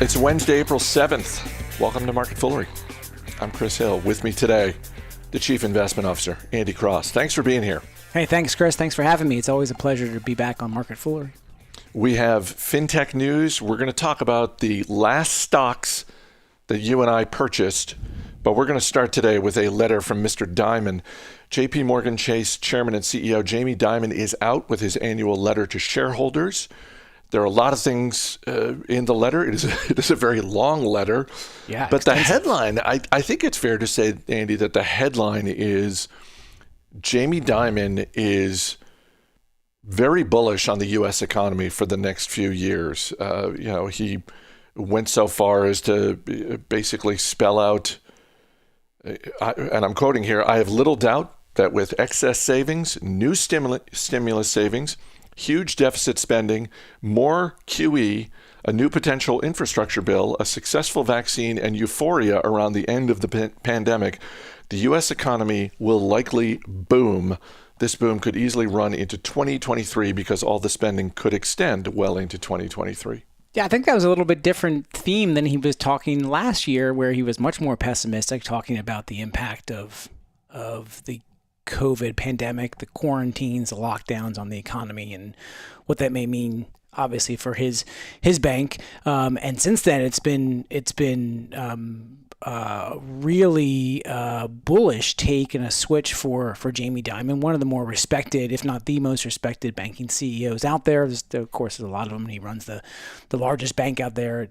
It's Wednesday, April 7th. Welcome to Market Foolery. I'm Chris Hill. With me today, the Chief Investment Officer, Andy Cross. Thanks for being here. Hey, thanks, Chris. Thanks for having me. It's always a pleasure to be back on Market Foolery. We have fintech news. We're going to talk about the last stocks that you and I purchased, but we're going to start today with a letter from Mr. Dimon. JP Morgan Chase Chairman and CEO Jamie Dimon is out with his annual letter to shareholders. There are a lot of things in the letter. It is a very long letter. Yeah, but extensive. The headline, I think it's fair to say, Andy, that the headline is Jamie Dimon is very bullish on the U.S. economy for the next few years. He went so far as to basically spell out, and I'm quoting here, "I have little doubt that with excess savings, new stimulus savings, huge deficit spending, more QE, a new potential infrastructure bill, a successful vaccine, and euphoria around the end of the pandemic, the U.S. economy will likely boom. This boom could easily run into 2023 because all the spending could extend well into 2023. Yeah, I think that was a little bit different theme than he was talking last year, where he was much more pessimistic, talking about the impact of the COVID pandemic, the quarantines, the lockdowns on the economy, and what that may mean, obviously, for his bank. And since then, it's been really bullish take and a switch for Jamie Dimon, one of the more respected, if not the most respected, banking CEOs out there. Of course, there's a lot of them. He runs the largest bank out there.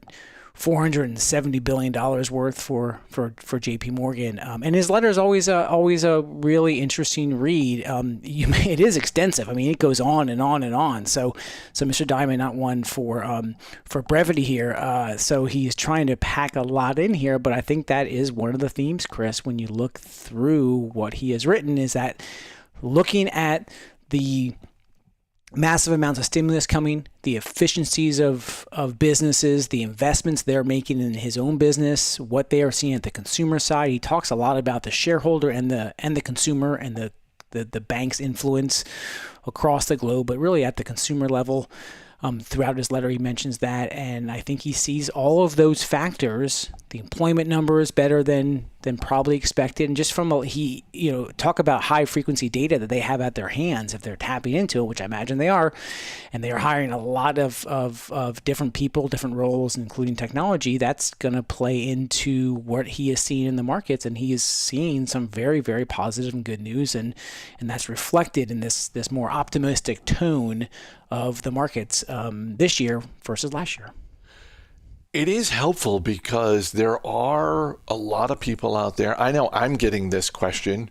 $470 billion worth for JP Morgan. And his letter is always a really interesting read. It is extensive. I mean, it goes on and on and on. So Mr. Dimon, not one for brevity here. So he's trying to pack a lot in here, but I think that is one of the themes, Chris, when you look through what he has written, is that looking at the massive amounts of stimulus coming, the efficiencies of businesses, the investments they're making in his own business, what they are seeing at the consumer side. He talks a lot about the shareholder and the consumer and the bank's influence across the globe, but really at the consumer level. Throughout his letter, he mentions that, and I think he sees all of those factors. The employment number is better than probably expected, and just from talk about high frequency data that they have at their hands if they're tapping into it, which I imagine they are, and they are hiring a lot of different people, different roles, including technology. That's going to play into what he is seeing in the markets, and he is seeing some very, very positive and good news, and that's reflected in this more optimistic tone of the markets this year versus last year. It is helpful because there are a lot of people out there. I know I'm getting this question,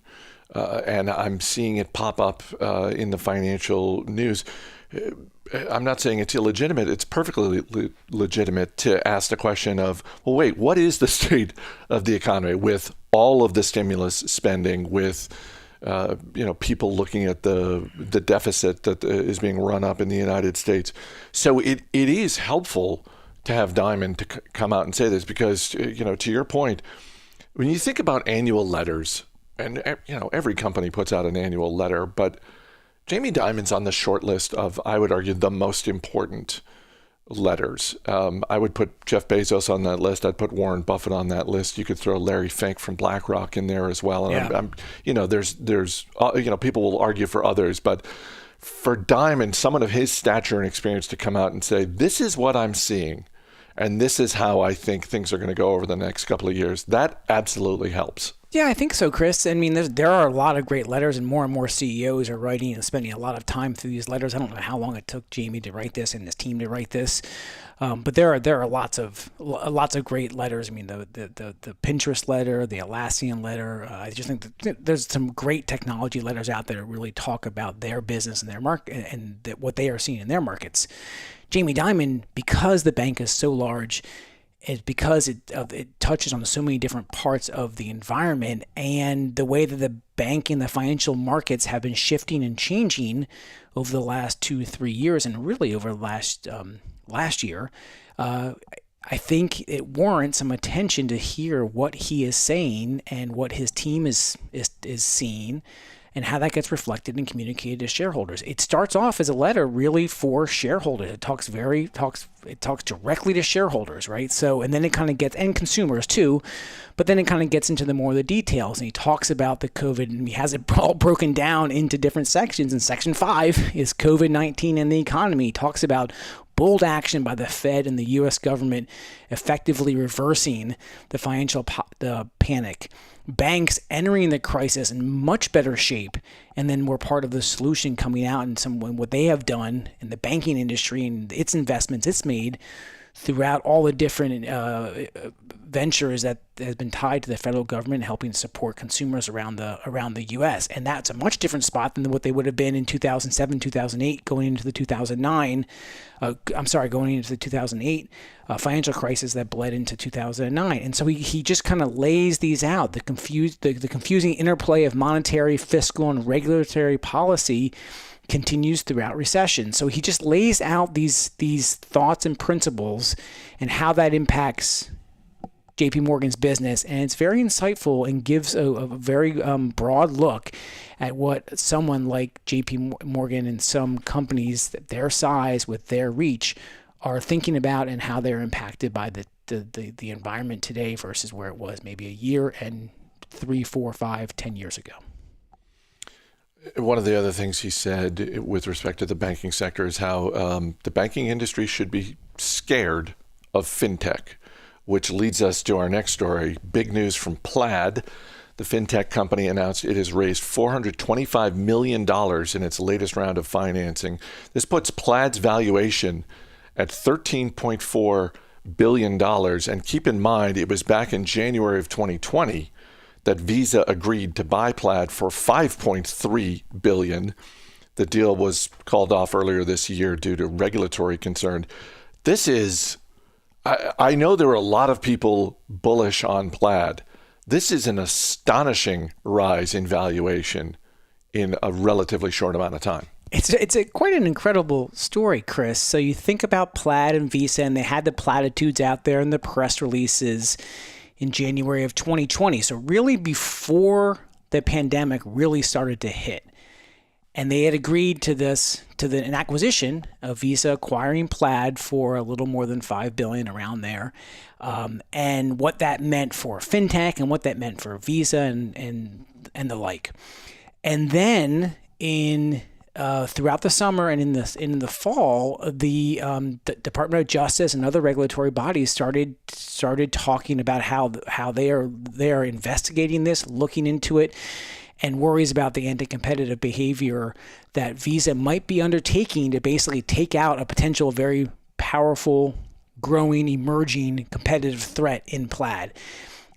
and I'm seeing it pop up in the financial news. I'm not saying it's illegitimate. It's perfectly legitimate to ask the question of, well, wait, what is the state of the economy with all of the stimulus spending, with people looking at the deficit that is being run up in the United States? So it is helpful to have Dimon to come out and say this because, to your point, when you think about annual letters, and, every company puts out an annual letter, but Jamie Dimon's on the short list of, I would argue, the most important letters. I would put Jeff Bezos on that list. I'd put Warren Buffett on that list. You could throw Larry Fink from BlackRock in there as well. And yeah. There's people will argue for others, but for Dimon, someone of his stature and experience, to come out and say, this is what I'm seeing, and this is how I think things are going to go over the next couple of years, that absolutely helps. Yeah, I think so, Chris. I mean, there are a lot of great letters, and more CEOs are writing and spending a lot of time through these letters. I don't know how long it took Jamie to write this and his team to write this, but there are lots of great letters. I mean, the Pinterest letter, the Atlassian letter. I just think that there's some great technology letters out there that really talk about their business and their market and what they are seeing in their markets. Jamie Dimon, because the bank is so large, is because it touches on so many different parts of the environment, and the way that the bank and the financial markets have been shifting and changing over the last 2 to 3 years, and really over the last year. I think it warrants some attention to hear what he is saying and what his team is seeing, and how that gets reflected and communicated to shareholders. It starts off as a letter really for shareholders. It talks directly to shareholders, right? So, and then it kind of gets, and consumers too, but then it kind of gets into the more of the details, and he talks about the COVID, and he has it all broken down into different sections. And section 5 is COVID-19 and the economy. He talks about bold action by the Fed and the U.S. government effectively reversing the financial panic. Banks entering the crisis in much better shape, and then we're part of the solution coming out and what they have done in the banking industry and its investments it's made throughout all the different ventures that has been tied to the federal government, helping support consumers around the U.S. And that's a much different spot than what they would have been in 2007, 2008, going into the 2008 financial crisis that bled into 2009. And so he just kind of lays these out, the confusing interplay of monetary, fiscal, and regulatory policy continues throughout recession. So he just lays out these thoughts and principles and how that impacts JP Morgan's business, and it's very insightful and gives a very broad look at what someone like JP Morgan and some companies their size with their reach are thinking about, and how they're impacted by the environment today versus where it was maybe a year and 3, 4, 5, 10 years ago. One of the other things he said with respect to the banking sector is how the banking industry should be scared of fintech, which leads us to our next story. Big news from Plaid. The fintech company announced it has raised $425 million in its latest round of financing. This puts Plaid's valuation at $13.4 billion. And keep in mind, it was back in January of 2020 that Visa agreed to buy Plaid for $5.3 billion. The deal was called off earlier this year due to regulatory concern. This is, I know there were a lot of people bullish on Plaid. This is an astonishing rise in valuation in a relatively short amount of time. It's quite an incredible story, Chris. So you think about Plaid and Visa, and they had the platitudes out there in the press releases in January of 2020. So really before the pandemic really started to hit. And they had agreed to an acquisition of Visa acquiring Plaid for a little more than $5 billion, around there. And what that meant for fintech and what that meant for Visa and the like. And then throughout the summer and in the fall, the Department of Justice and other regulatory bodies started talking about how they are investigating this, looking into it, and worries about the anti-competitive behavior that Visa might be undertaking to basically take out a potential very powerful, growing, emerging competitive threat in Plaid.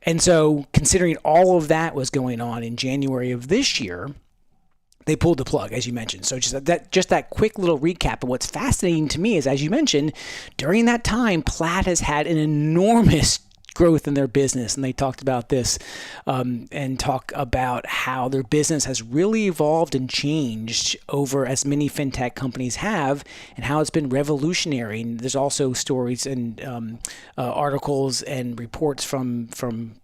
And so, considering all of that was going on in January of this year, they pulled the plug, as you mentioned. So just that quick little recap. And what's fascinating to me is, as you mentioned, during that time, Plaid has had an enormous growth in their business. And they talked about this and talk about how their business has really evolved and changed over, as many fintech companies have, and how it's been revolutionary. And there's also stories and articles and reports from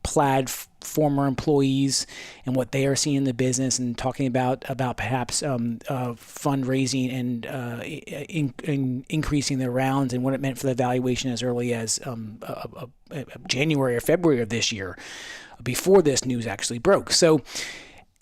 Plaid former employees and what they are seeing in the business, and talking about perhaps fundraising and increasing their rounds, and what it meant for the valuation as early as January or February of this year, before this news actually broke. So,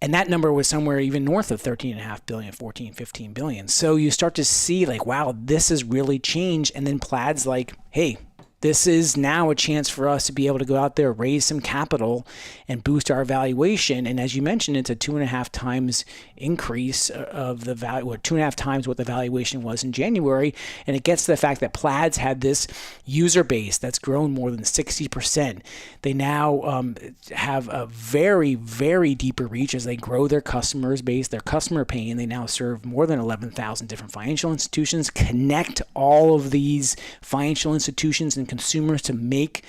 and that number was somewhere even north of $13.5 billion, 14, 15 billion. So you start to see like, wow, this has really changed. And then Plaid's like, hey, this is now a chance for us to be able to go out there, raise some capital, and boost our valuation. And as you mentioned, it's a 2.5 times increase of the value, or 2.5 times what the valuation was in January. And it gets to the fact that Plaid's had this user base that's grown more than 60%. They now have a very, very deeper reach as they grow their customers base, their customer paying. They now serve more than 11,000 different financial institutions, connect all of these financial institutions and consumers to make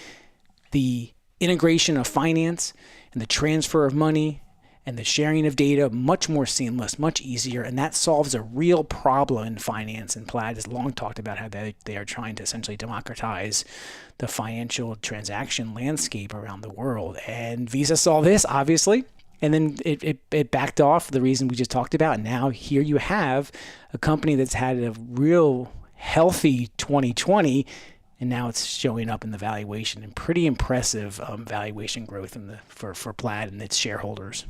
the integration of finance and the transfer of money and the sharing of data much more seamless, much easier. And that solves a real problem in finance. And Plaid has long talked about how they are trying to essentially democratize the financial transaction landscape around the world. And Visa saw this, obviously, And then it backed off for the reason we just talked about. And now here you have a company that's had a real healthy 2020, and now it's showing up in the valuation, and pretty impressive valuation growth for Plaid and its shareholders.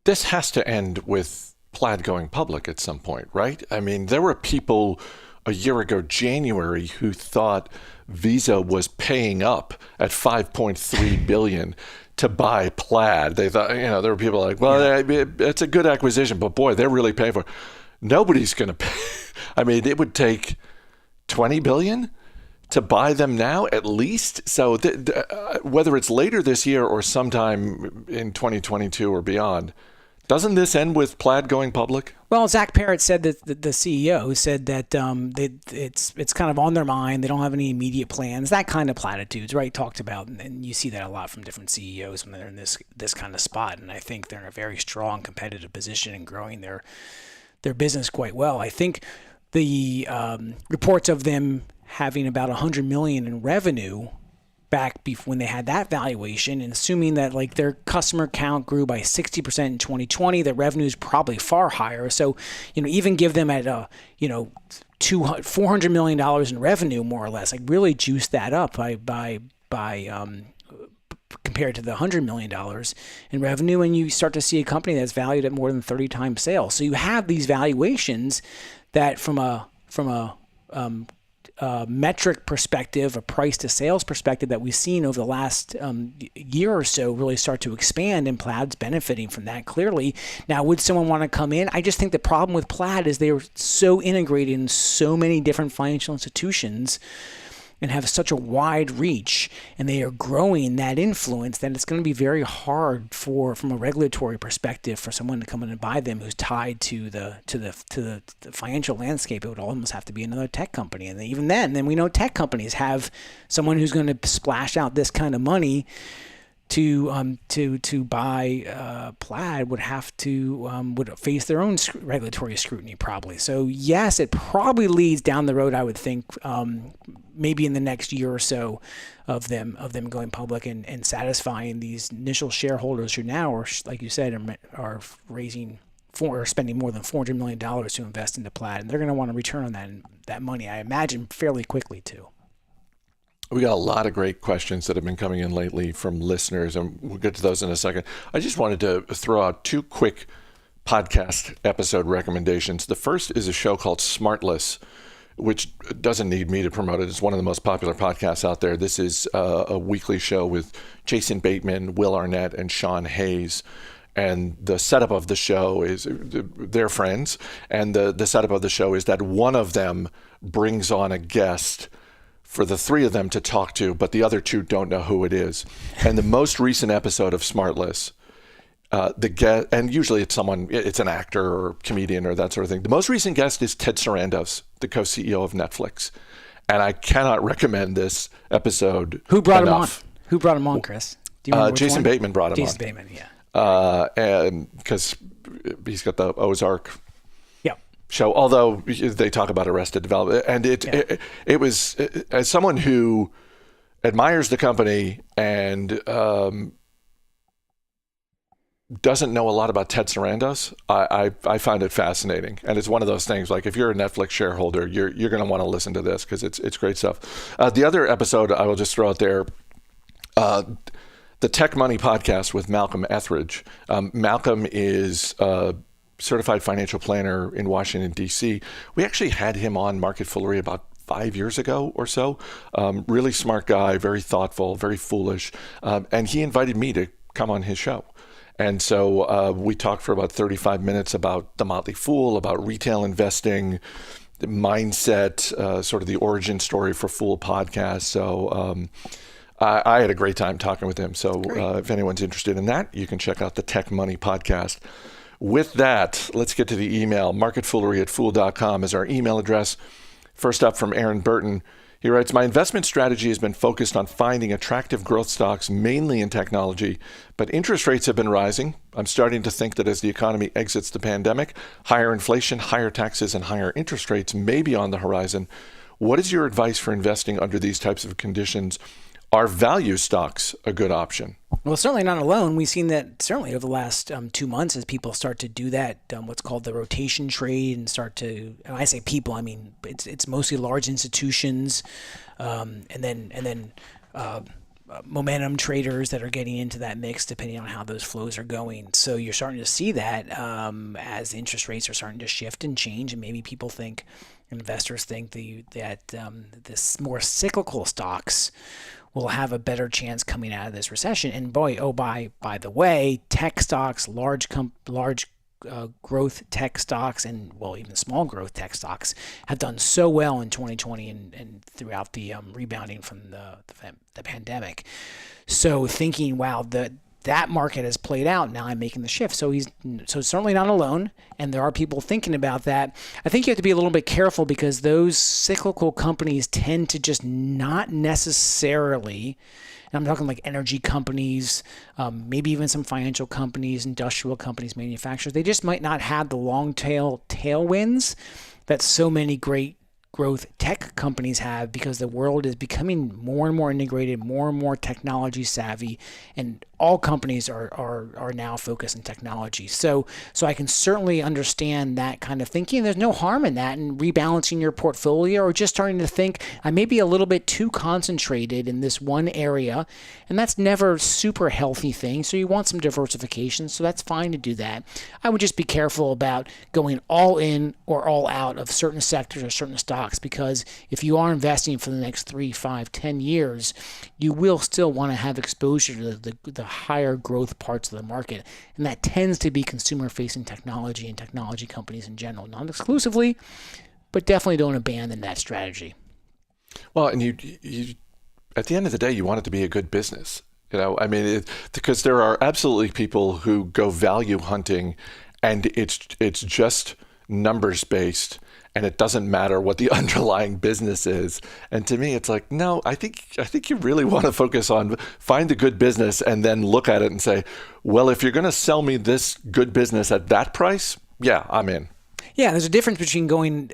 This has to end with Plaid going public at some point, right? I mean, there were people a year ago, January, who thought Visa was paying up at $5.3 billion to buy Plaid. They thought, there were people like, well, it's a good acquisition, but boy, they're really paying for it. Nobody's going to pay. I mean, it would take $20 billion to buy them now, at least. So whether it's later this year or sometime in 2022 or beyond, doesn't this end with Plaid going public? Well, Zach Parrott said that the CEO said that it's kind of on their mind. They don't have any immediate plans. That kind of platitudes, right? Talked about, and you see that a lot from different CEOs when they're in this kind of spot. And I think they're in a very strong competitive position and growing their business quite well. I think the reports of them having about $100 million in revenue back when they had that valuation, and assuming that like their customer count grew by 60% in 2020, their revenue is probably far higher. So, even give them at $400 million in revenue, more or less, like really juice that up by compared to the $100 million in revenue, and you start to see a company that's valued at more than 30 times sales. So you have these valuations that from a metric perspective, a price to sales perspective that we've seen over the last year or so really start to expand, and Plaid's benefiting from that clearly. Now, would someone want to come in? I just think the problem with Plaid is they were so integrated in so many different financial institutions and have such a wide reach, and they are growing that influence, that it's going to be very hard from a regulatory perspective for someone to come in and buy them who's tied to the financial landscape. It would almost have to be another tech company, and even then we know tech companies have someone who's going to splash out this kind of money to buy Plaid would face their own regulatory scrutiny probably. So yes, it probably leads down the road, I would think, maybe in the next year or so of them going public and satisfying these initial shareholders who now are, like you said, are spending more than $400 million to invest into Plaid, and they're going to want to return on that money, I imagine, fairly quickly too. We got a lot of great questions that have been coming in lately from listeners, and we'll get to those in a second. I just wanted to throw out two quick podcast episode recommendations. The first is a show called Smartless, which doesn't need me to promote it. It's one of the most popular podcasts out there. This is a weekly show with Jason Bateman, Will Arnett, and Sean Hayes. And the setup of the show is they're friends. And the setup of the show is that one of them brings on a guest for the three of them to talk to, but the other two don't know who it is. And the most recent episode of Smartless, the guest, and usually it's an actor or comedian or that sort of thing. The most recent guest is Ted Sarandos, the co-CEO of Netflix. And I cannot recommend this episode Who brought enough. him on? Who brought him on, Chris? Do you remember which Jason one? Bateman brought him Jason on. Bateman, yeah. And because he's got the Ozark Yep. show, although they talk about Arrested Development. And it was, as someone who admires the company and doesn't know a lot about Ted Sarandos, I find it fascinating. And it's one of those things, like if you're a Netflix shareholder, you're going to want to listen to this because it's great stuff. The other episode I will just throw out there, the Tech Money podcast with Malcolm Etheridge. Malcolm is a certified financial planner in Washington, D.C. We actually had him on MarketFoolery about 5 years ago or so. Really smart guy, very thoughtful, very foolish. And he invited me to come on his show. And so we talked for about 35 minutes about the Motley Fool, about retail investing, the mindset, sort of the origin story for Fool podcast. So I had a great time talking with him. So if anyone's interested in that, you can check out the Tech Money podcast. With that, let's get to the email. MarketFoolery@fool.com is our email address. First up from Aaron Burton. He writes, my investment strategy has been focused on finding attractive growth stocks, mainly in technology, but interest rates have been rising. I'm starting to think that as the economy exits the pandemic, higher inflation, higher taxes, and higher interest rates may be on the horizon. What is your advice for investing under these types of conditions? Are value stocks a good option? Well, certainly not alone. We've seen that certainly over the last 2 months as people start to do that, what's called the rotation trade, and start to. And I say people, I mean it's mostly large institutions, and then momentum traders that are getting into that mix, depending on how those flows are going. So you're starting to see that as interest rates are starting to shift and change, and maybe people think, investors think that this more cyclical stocks will have a better chance coming out of this recession. And boy, by the way, tech stocks, large growth tech stocks, and well, even small growth tech stocks have done so well in 2020 and throughout the rebounding from the pandemic. So thinking, wow, that market has played out. Now I'm making the shift. So he's certainly not alone, and there are people thinking about that. I think you have to be a little bit careful because those cyclical companies tend to just not necessarily, and I'm talking like energy companies, maybe even some financial companies, industrial companies, manufacturers. They just might not have the long tailwinds that so many great growth tech companies have, because the world is becoming more and more integrated, more and more technology savvy, and all companies are now focused on technology. So I can certainly understand that kind of thinking. There's no harm in that, and rebalancing your portfolio, or just starting to think, I may be a little bit too concentrated in this one area, and that's never a super healthy thing. So you want some diversification, so that's fine to do that. I would just be careful about going all in or all out of certain sectors or certain stocks, because if you are investing for the next 3, 5, 10 years, you will still want to have exposure to the higher growth parts of the market. And that tends to be consumer-facing technology and technology companies in general. Not exclusively, but definitely don't abandon that strategy. Well, and you at the end of the day, you want it to be a good business. I mean, because there are absolutely people who go value hunting, and it's just numbers based, and it doesn't matter what the underlying business is. And to me, it's like, no, I think you really want to focus on find a good business and then look at it and say, well, if you're going to sell me this good business at that price, yeah, I'm in. Yeah, there's a difference between going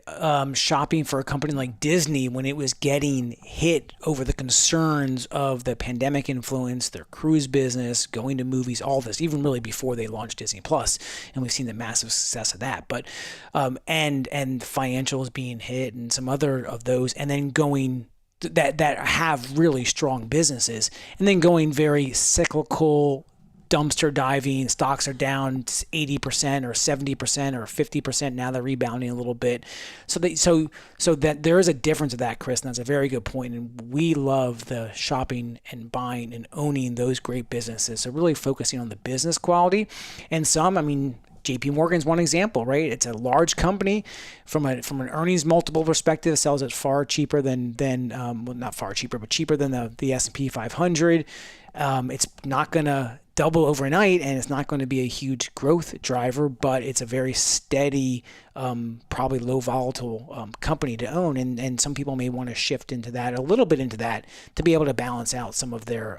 shopping for a company like Disney when it was getting hit over the concerns of the pandemic influence, their cruise business, going to movies, all this, even really before they launched Disney Plus, and we've seen the massive success of that. But and financials being hit and some other of those, and then going that have really strong businesses, and then going very cyclical, dumpster diving, stocks are down 80% or 70% or 50%. Now they're rebounding a little bit. So that there is a difference of that, Chris, and that's a very good point. And we love the shopping and buying and owning those great businesses. So really focusing on the business quality. And some, I mean, JP Morgan's one example, right? It's a large company from an earnings multiple perspective, sells it far cheaper than well, not far cheaper, but cheaper than the S&P 500. It's not going to double overnight, and it's not going to be a huge growth driver, but it's a very steady, probably low volatile company to own. And some people may want to shift into that, a little bit into that, to be able to balance out some of their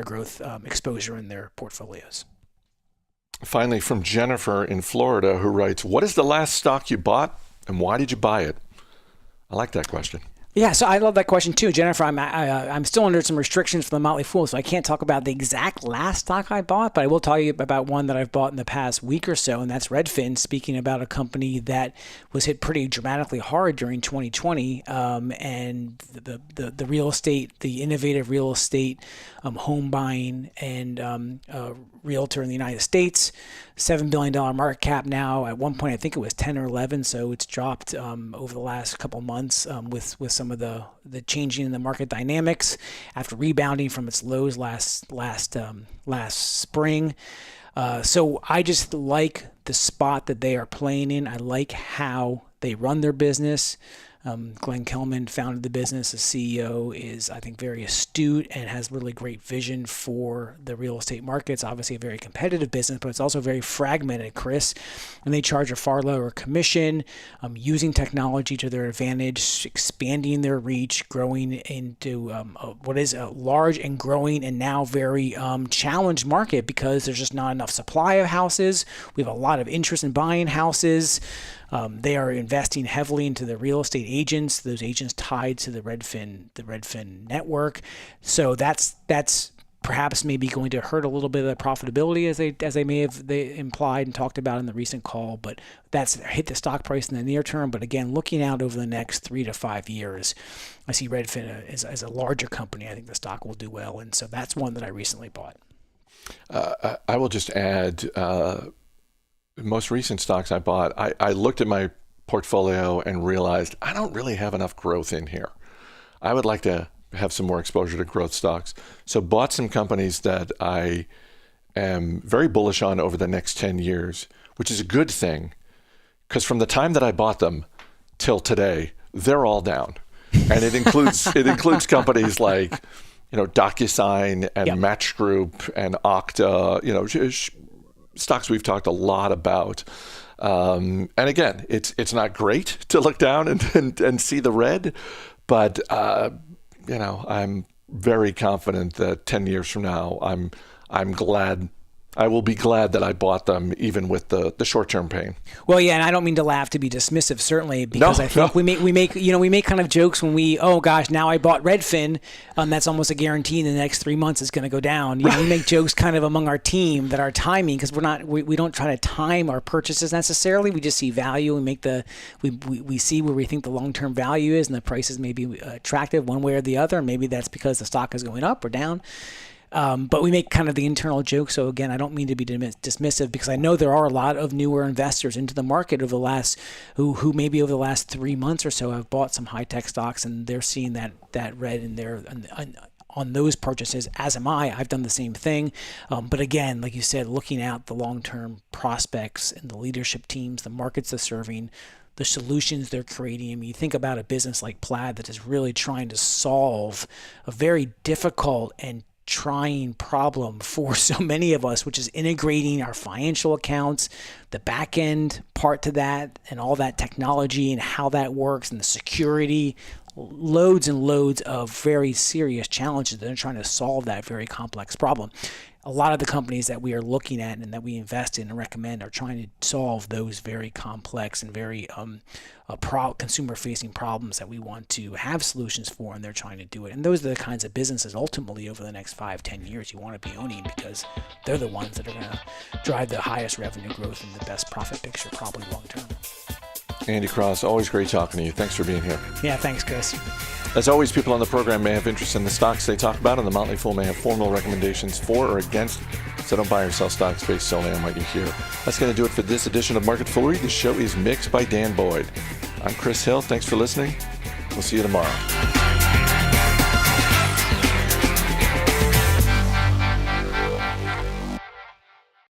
growth exposure in their portfolios. Finally, from Jennifer in Florida, who writes, what is the last stock you bought and why did you buy it? I like that question. Yeah, so I love that question too, Jennifer. I'm still under some restrictions for the Motley Fool, so I can't talk about the exact last stock I bought, but I will tell you about one that I've bought in the past week or so, and that's Redfin. Speaking about a company that was hit pretty dramatically hard during 2020, and the real estate, the innovative real estate, home buying and realtor in the United States. $7 billion market cap now. At one point, I think it was 10 or 11, so it's dropped over the last couple months with some of the changing in the market dynamics after rebounding from its lows last spring. So I just like the spot that they are playing in. I like how they run their business. Glenn Kelman founded the business. The CEO is, I think, very astute and has really great vision for the real estate market. It's obviously a very competitive business, but it's also very fragmented, Chris. And they charge a far lower commission, using technology to their advantage, expanding their reach, growing into what is a large and growing and now very challenged market because there's just not enough supply of houses. We have a lot of interest in buying houses. They are investing heavily into the real estate agents, those agents tied to the Redfin network. So that's perhaps maybe going to hurt a little bit of the profitability as they may have implied and talked about in the recent call, but that's hit the stock price in the near term. But again, looking out over the next 3 to 5 years, I see Redfin as a larger company. I think the stock will do well, and so that's one that I recently bought. I will just add, most recent stocks I bought, I looked at my portfolio and realized I don't really have enough growth in here. I would like to have some more exposure to growth stocks. So bought some companies that I am very bullish on over the next 10 years, which is a good thing, because from the time that I bought them till today, they're all down. And it includes companies like, DocuSign and Match Group and Okta, stocks we've talked a lot about. And again, it's not great to look down and see the red, but I'm very confident that 10 years from now, I will be glad that I bought them, even with the short-term pain. Well, yeah, and I don't mean to laugh to be dismissive, certainly, because I think we make kind of jokes when oh gosh, now I bought Redfin, that's almost a guarantee in the next 3 months it's going to go down. We make jokes kind of among our team that our timing, because we don't try to time our purchases necessarily. We just see value and we see where we think the long-term value is, and the prices may be attractive one way or the other. Maybe that's because the stock is going up or down. But we make kind of the internal joke. So again, I don't mean to be dismissive, because I know there are a lot of newer investors into the market who maybe over the last 3 months or so have bought some high tech stocks, and they're seeing that red in their on those purchases, as am I. I've done the same thing. But again, like you said, looking at the long-term prospects and the leadership teams, the markets they're serving, the solutions they're creating. I mean, you think about a business like Plaid that is really trying to solve a very difficult and trying problem for so many of us, which is integrating our financial accounts, the back end part to that, and all that technology and how that works, and the security, loads and loads of very serious challenges that are trying to solve that very complex problem. A lot of the companies that we are looking at and that we invest in and recommend are trying to solve those very complex and very consumer-facing problems that we want to have solutions for, and they're trying to do it. And those are the kinds of businesses ultimately over the next 5-10 years you want to be owning, because they're the ones that are going to drive the highest revenue growth and the best profit picture probably long-term. Andy Cross, always great talking to you. Thanks for being here. Yeah, thanks, Chris. As always, people on the program may have interest in the stocks they talk about, and the Motley Fool may have formal recommendations for or against. So don't buy or sell stocks based solely on what you hear. That's going to do it for this edition of Market Foolery. The show is mixed by Dan Boyd. I'm Chris Hill. Thanks for listening. We'll see you tomorrow.